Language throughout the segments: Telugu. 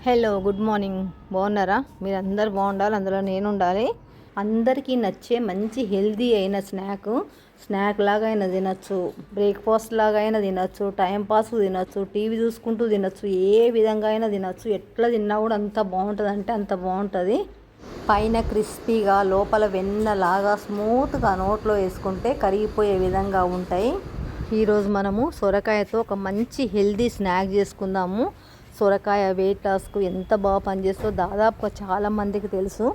Hello good morning. బాగున్నారా? మీరు అందరు బాగుండాలి, అందులో నేను ఉండాలి. అందరికీ నచ్చే మంచి హెల్దీ అయిన స్నాక్ లాగా అయినా తినచ్చు, బ్రేక్ఫాస్ట్ లాగా అయినా తినచ్చు, టైంపాస్ తినచ్చు, టీవీ చూసుకుంటూ తినచ్చు, ఏ విధంగా అయినా తినచ్చు. ఎట్లా తిన్నా కూడా అంత బాగుంటుంది అంటే అంత బాగుంటుంది. పైన క్రిస్పీగా లోపల వెన్నలాగా స్మూత్గా నోట్లో వేసుకుంటే కరిగిపోయే విధంగా ఉంటాయి. ఈరోజు మనము సొరకాయతో ఒక మంచి హెల్దీ స్నాక్ చేసుకుందాము. సొరకాయ వెయిట్ లాస్కు ఎంత బాగా పనిచేస్తుందో దాదాపుగా చాలామందికి తెలుసు.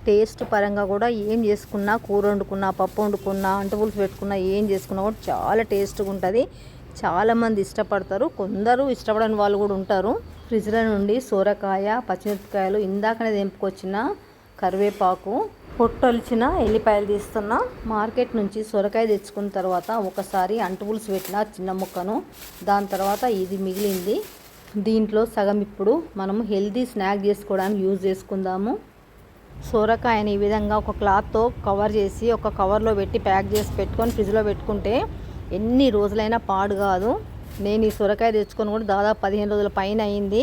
టేస్ట్ పరంగా కూడా ఏం చేసుకున్నా, కూర వండుకున్నా, పప్పు వండుకున్నా, అంటుపులుసు పెట్టుకున్నా, ఏం చేసుకున్నా కూడా చాలా టేస్ట్గా ఉంటుంది. చాలామంది ఇష్టపడతారు, కొందరు ఇష్టపడని వాళ్ళు కూడా ఉంటారు. ఫ్రిడ్జ్లో నుండి సొరకాయ, పచ్చిమిరపకాయలు, ఇందాకనే తెంపుకొచ్చిన కరివేపాకు, పొట్టొలిచిన ఎల్లిపాయలు తీస్తున్నా. మార్కెట్ నుంచి సొరకాయ తెచ్చుకున్న తర్వాత ఒకసారి అంటుపులుసు పెట్టిన చిన్న ముక్కను, దాని తర్వాత ఇది మిగిలింది. దీంట్లో సగం ఇప్పుడు మనము హెల్దీ స్నాక్ చేసుకోవడానికి యూజ్ చేసుకుందాము. సొరకాయని ఈ విధంగా ఒక క్లాత్తో కవర్ చేసి ఒక కవర్లో పెట్టి ప్యాక్ చేసి పెట్టుకొని ఫ్రిడ్జ్లో పెట్టుకుంటే ఎన్ని రోజులైనా పాడు కాదు. నేను ఈ సొరకాయ తెచ్చుకొని కూడా దాదాపు 15 రోజుల పైన అయింది.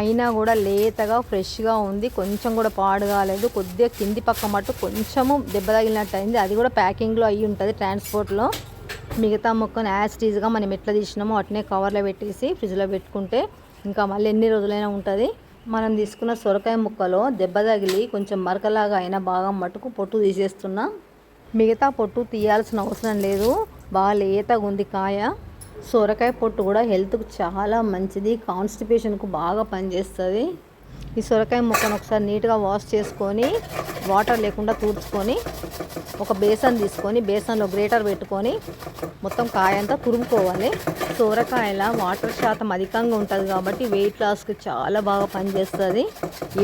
అయినా కూడా లేతగా ఫ్రెష్గా ఉంది, కొంచెం కూడా పాడు కాలేదు. కొద్దిగా కింది పక్క మట్టు కొంచెము దెబ్బ తగిలినట్టు అయింది, అది కూడా ప్యాకింగ్లో అయ్యి ఉంటుంది ట్రాన్స్పోర్ట్లో. మిగతా ముక్కను యాజ్ టీజ్గా మనం ఎట్లా తీసినామో అట్నే కవర్లో పెట్టేసి ఫ్రిడ్జ్లో పెట్టుకుంటే ఇంకా మళ్ళీ ఎన్ని రోజులైనా ఉంటుంది. మనం తీసుకున్న సొరకాయ ముక్కలో దెబ్బ తగిలి కొంచెం మరకలాగా అయిన భాగం మట్టుకు పొట్టు తీసేస్తున్నా. మిగతా పొట్టు తీయాల్సిన అవసరం లేదు, బాగా లేతగా ఉంది కాయ. సొరకాయ పొట్టు కూడా హెల్త్కు చాలా మంచిది, కాన్స్టిపేషన్కు బాగా పనిచేస్తుంది. ఈ సొరకాయ ముక్కను ఒకసారి నీట్గా వాష్ చేసుకొని వాటర్ లేకుండా తుడుచుకొని ఒక బేసన్ తీసుకొని బేసన్లో గ్రేటర్ పెట్టుకొని మొత్తం కాయ అంతా తురుముకోవాలి. సొరకాయల వాటర్ శాతం అధికంగా ఉంటుంది కాబట్టి వెయిట్ లాస్కి చాలా బాగా పనిచేస్తుంది.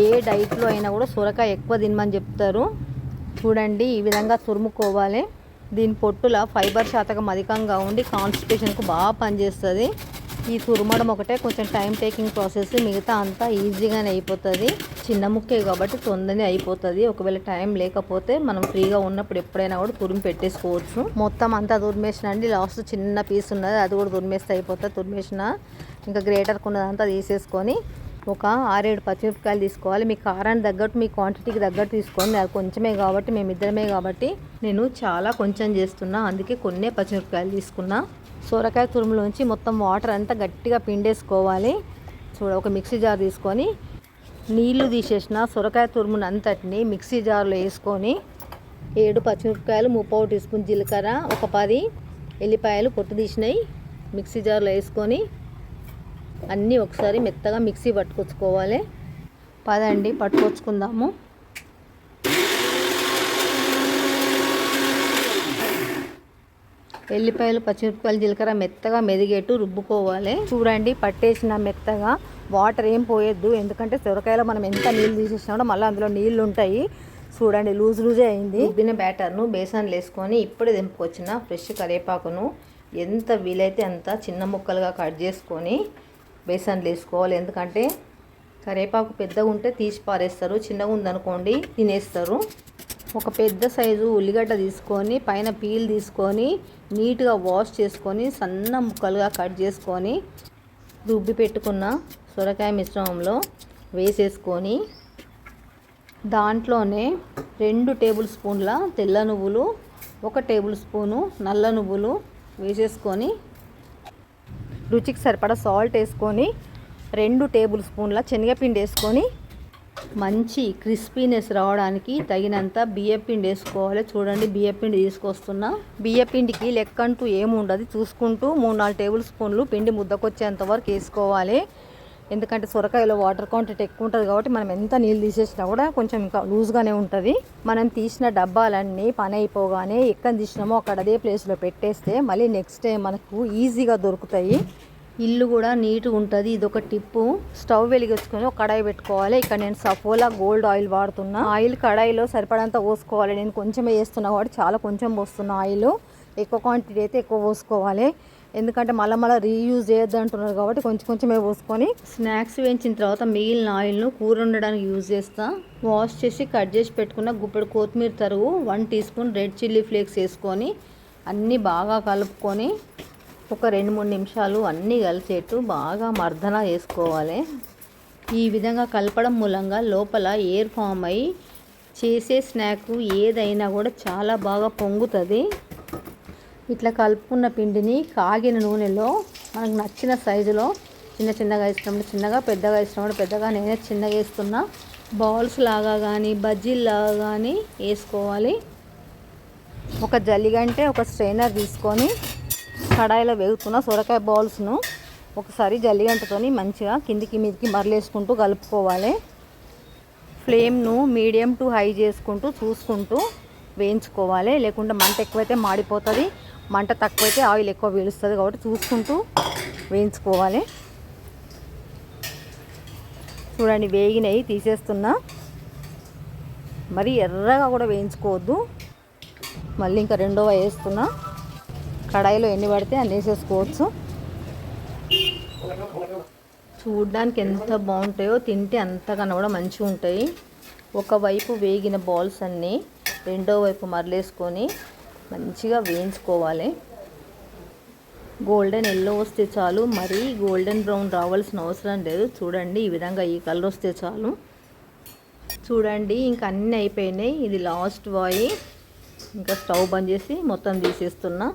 ఏ డైట్లో అయినా కూడా సొరకాయ ఎక్కువ తినమని చెప్తారు. చూడండి, ఈ విధంగా తురుముకోవాలి. దీని పొట్టుల ఫైబర్ శాతం అధికంగా ఉండి కాన్స్టిపేషన్కు బాగా పనిచేస్తుంది. ఈ తురమడం ఒకటే కొంచెం టైం టేకింగ్ ప్రాసెస్, మిగతా అంతా ఈజీగానే అయిపోతుంది. చిన్న ముక్కే కాబట్టి తొందరనే అయిపోతుంది. ఒకవేళ టైం లేకపోతే మనం ఫ్రీగా ఉన్నప్పుడు ఎప్పుడైనా కూడా తురిమి పెట్టేసుకోవచ్చు. మొత్తం అంతా తురిమేసినండి, లాస్ట్ చిన్న పీస్ ఉన్నది అది కూడా తురిమేస్తే అయిపోతుంది. తురిమేసిన ఇంకా గ్రేటర్కి ఉన్నదంతా తీసేసుకొని ఒక 6-7 పచ్చిమిరపకాయలు తీసుకోవాలి. మీ కారానికి తగ్గట్టు, మీ క్వాంటిటీకి తగ్గట్టు తీసుకోండి. అది కొంచెమే కాబట్టి, మేమిద్దరమే కాబట్టి నేను చాలా కొంచెం చేస్తున్నా, అందుకే కొన్నే పచ్చిమిరపకాయలు తీసుకున్నా. సొరకాయ తురుములోంచి మొత్తం వాటర్ అంతా గట్టిగా పిండేసుకోవాలి. ఒక మిక్సీ జార్ తీసుకొని నీళ్లు తీసేసిన సొరకాయ తురుమును అంతటిని మిక్సీ జార్లో వేసుకొని 7 పచ్చిమిరపకాయలు, 3/4 టీ స్పూన్ జీలకర్ర, ఒక 10 ఎల్లిపాయలు పొట్టు తీసినాయి మిక్సీ జార్లో వేసుకొని అన్నీ ఒకసారి మెత్తగా మిక్సీ పట్టుకొచ్చుకోవాలి. పదండి పట్టుకొచ్చుకుందాము. ఎల్లిపాయలు, పచ్చిమిరపకాయలు, జీలకర్ర మెత్తగా మెదిగేట్టు రుబ్బుకోవాలి. చూడండి, పట్టేసిన మెత్తగా. వాటర్ ఏం పోయొద్దు, ఎందుకంటే సొరకాయలో మనం ఎంత నీళ్ళు తీసేసినా కూడా మళ్ళీ అందులో నీళ్ళు ఉంటాయి. చూడండి, లూజే అయింది. రుబ్బిన బ్యాటర్ను బేసన్లు వేసుకొని ఇప్పుడే దింపుకొచ్చిన ఫ్రెష్ కరివేపాకును ఎంత వీలైతే అంత చిన్న ముక్కలుగా కట్ చేసుకొని బేసన్లు వేసుకోవాలి. ఎందుకంటే కరివేపాకు పెద్దగా ఉంటే తీసి పారేస్తారు, చిన్నగా ఉందనుకోండి తినేస్తారు. ఒక పెద్ద సైజు ఉల్లిగడ్డ తీసుకొని పైన పీల్ తీసుకొని నీట్గా వాష్ చేసుకొని సన్న ముక్కలుగా కట్ చేసుకొని రుబ్బి పెట్టుకున్న సొరకాయ మిశ్రమంలో వేసేసుకొని దాంట్లోనే 2 టేబుల్ స్పూన్ల తెల్ల నువ్వులు, 1 టేబుల్ స్పూను నల్ల నువ్వులు వేసేసుకొని రుచికి సరిపడా సాల్ట్ వేసుకొని 2 టేబుల్ స్పూన్ల శనగపిండి వేసుకొని మంచి క్రిస్పీనెస్ రావడానికి తగినంత బియ్యపిండి వేసుకోవాలి. చూడండి, బియ్యపిండి తీసుకొస్తున్నా. బియ్యపిండికి లెక్కంటూ ఏముండదు, చూసుకుంటూ 3-4 టేబుల్ స్పూన్లు పిండి ముద్దకొచ్చేంత వరకు వేసుకోవాలి. ఎందుకంటే సొరకాయలో వాటర్ క్వాంటిటీ ఎక్కువ ఉంటుంది కాబట్టి మనం ఎంత నీళ్ళు తీసేసినా కూడా కొంచెం ఇంకా లూజ్గానే ఉంటుంది. మనం తీసిన డబ్బాలన్నీ పని అయిపోగానే ఎక్కడ తీసినామో అక్కడ అదే ప్లేస్లో పెట్టేస్తే మళ్ళీ నెక్స్ట్ డే మనకు ఈజీగా దొరుకుతాయి. ఇల్లు కూడా నీట్గా ఉంటుంది. ఇదొక టిప్పు. స్టవ్ వెలిగించుకొని ఒక కడాయి పెట్టుకోవాలి. ఇక్కడ నేను సఫోలా గోల్డ్ ఆయిల్ వాడుతున్నా. ఆయిల్ కడాయిలో సరిపడంత పోసుకోవాలి. నేను కొంచెమే వేస్తున్నా కాబట్టి చాలా కొంచెం పోస్తున్నా. ఆయిల్ ఎక్కువ క్వాంటిటీ అయితే ఎక్కువ పోసుకోవాలి, ఎందుకంటే మళ్ళీ రీయూజ్ చేయొద్దు అంటున్నారు కాబట్టి కొంచెమే పోసుకొని స్నాక్స్ వేయించిన తర్వాత మిగిలిన ఆయిల్ను కూర వండడానికి యూజ్ చేస్తా. వాష్ చేసి కట్ చేసి పెట్టుకున్న గుప్పెడు కొత్తిమీర తరుగు, 1 teaspoon red chilli flakes వేసుకొని అన్నీ బాగా కలుపుకొని ఒక 2-3 నిమిషాలు అన్నీ కలిసేట్టు బాగా మర్దన చేసుకోవాలి. ఈ విధంగా కలపడం మూలంగా లోపల ఎయిర్ ఫామ్ అయ్యి చేసే స్నాక్ ఏదైనా కూడా చాలా బాగా పొంగుతుంది. ఇట్లా కలుపుకున్న పిండిని కాగిన నూనెలో మనకు నచ్చిన సైజులో చిన్నగా వేసినప్పుడు చిన్నగా, పెద్దగా వేసినప్పుడు పెద్దగా, నేనే చిన్నగా వేస్తున్నా. బాల్స్ లాగా కానీ బజ్జీలాగా కానీ వేసుకోవాలి. ఒక జల్లిగంటే ఒక స్ట్రైనర్ తీసుకొని కడాయిలో వేగుతున్న సొరకాయ బాల్స్ను ఒకసారి జల్లిగంటతోని మంచిగా కిందికి మీదికి మరలేసుకుంటూ కలుపుకోవాలి. ఫ్లేమ్ను మీడియం టు హై చేసుకుంటూ చూసుకుంటూ వేయించుకోవాలి. లేకుంటే మంట ఎక్కువైతే మాడిపోతుంది, మంట తక్కువైతే ఆయిల్ ఎక్కువ పీలుస్తుంది. కాబట్టి చూసుకుంటూ వేయించుకోవాలి. చూడండి వేగినవి తీసేస్తున్నా. మరి ఎర్రగా కూడా వేయించుకోవద్దు. మళ్ళీ ఇంకా రెండవ వేస్తున్నా. కడాయిలో ఎన్ని పడితే అన్ని వేసేసుకోవచ్చు. చూడడానికి ఎంత బాగుంటాయో, తింటే అంతకన్నా కూడా మంచిగా ఉంటాయి. ఒకవైపు వేగిన బాల్స్ అన్నీ రెండో వైపు మరలేసుకొని మంచిగా వేయించుకోవాలి. గోల్డెన్ ఎల్లో వస్తే చాలు, మరీ గోల్డెన్ బ్రౌన్ రావాల్సిన అవసరం లేదు. చూడండి ఈ విధంగా ఈ కలర్ వస్తే చాలు. చూడండి ఇంకా అన్నీ అయిపోయినాయి. ఇది లాస్ట్ వాయి. ఇంకా స్టవ్ బంద్ చేసి మొత్తం తీసేస్తున్నా.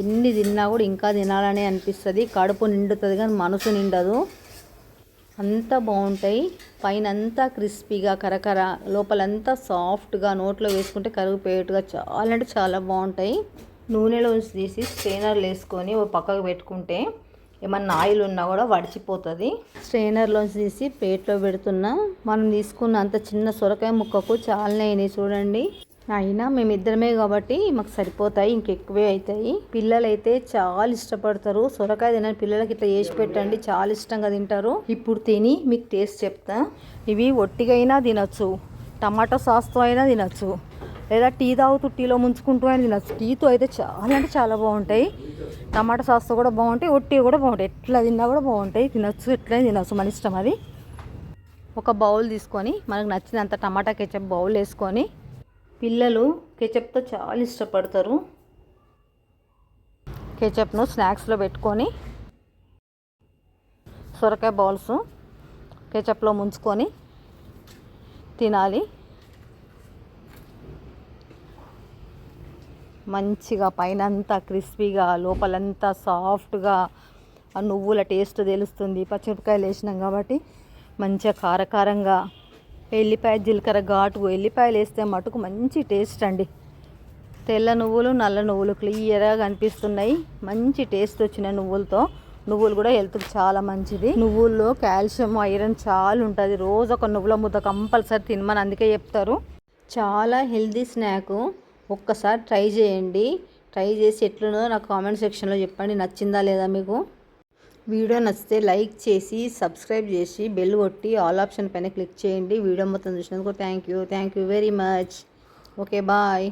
ఎన్ని తిన్నా కూడా ఇంకా తినాలని అనిపిస్తుంది. కడుపు నిండుతుంది కానీ మనసు నిండదు. అంతా బాగుంటాయి. పైన అంతా క్రిస్పీగా కరకర, లోపలంతా సాఫ్ట్గా, నోట్లో వేసుకుంటే కరిగిపోయేట్టుగా చాలా అంటే చాలా బాగుంటాయి. నూనెలో తీసి స్ట్రైనర్లు వేసుకొని ఓ పక్కకు పెట్టుకుంటే ఏమన్నా ఆయిల్ ఉన్నా కూడా వడిచిపోతుంది. స్ట్రైనర్లోంచి తీసి ప్లేట్లో పెడుతున్నా. మనం తీసుకున్న అంత చిన్న సొరకాయ ముక్కకు చాలానే అయినాయి చూడండి. అయినా మేమిద్దరమే కాబట్టి మాకు సరిపోతాయి, ఇంకెక్కువే అవుతాయి. పిల్లలైతే చాలా ఇష్టపడతారు సొరకాయ తినని పిల్లలకి ఇట్లా చేసి పెట్టండి, చాలా ఇష్టంగా తింటారు. ఇప్పుడు తిని మీకు టేస్ట్ చెప్తా. ఇవి ఒట్టిగా అయినా తినచ్చు, టమాటో సాస్తో అయినా తినచ్చు, లేదా టీ తాగుతూ టీలో ముంచుకుంటూ అయినా తినచ్చు. టీతో అయితే చాలా అంటే చాలా బాగుంటాయి. టమాటో సాస్తో కూడా బాగుంటాయి, ఒట్టి కూడా బాగుంటాయి. ఎట్లా తిన్నా కూడా బాగుంటాయి, తినచ్చు, ఎట్లయినా తినచ్చు, మన ఇష్టం అది. ఒక బౌల్ తీసుకొని మనకు నచ్చినంత టమాటా కెచప్ బౌల్ వేసుకొని, పిల్లలు కెచప్తో చాలా ఇష్టపడతారు. కెచప్ను స్నాక్స్లో పెట్టుకొని సొరకాయ బౌల్స్ కెచప్లో ముంచుకొని తినాలి. మంచిగా పైన అంతా క్రిస్పీగా, లోపలంతా సాఫ్ట్గా, ఆ నువ్వుల టేస్ట్ తెలుస్తుంది. పచ్చిమిరపకాయలు వేసినాం కాబట్టి మంచిగా కారకారంగా, ఎల్లిపాయ జీలకర్ర ఘాటు ఎల్లిపాయలు వేస్తే మటుకు మంచి టేస్ట్ అండి. తెల్ల నువ్వులు నల్ల నువ్వులు క్లియర్గా కనిపిస్తున్నాయి. మంచి టేస్ట్ వచ్చిన నువ్వులతో. నువ్వులు కూడా హెల్త్కి చాలా మంచిది. నువ్వుల్లో కాల్షియం, ఐరన్ చాలా ఉంటుంది. రోజు ఒక నువ్వుల ముద్ద కంపల్సరీ తినమని అందుకే చెప్తారు. చాలా హెల్తీ స్నాక్. ఒక్కసారి ట్రై చేయండి. ట్రై చేసి ఎట్లున్నదో నాకు కామెంట్ సెక్షన్లో చెప్పండి, నచ్చిందా లేదా మీకు. వీడియో నచ్చితే లైక్ చేసి సబ్స్క్రైబ్ చేసి బెల్ కొట్టి ఆల్ ఆప్షన్ పైన క్లిక్ చేయండి. వీడియో మొత్తం చూసినందుకు thank you very much. Okay bye.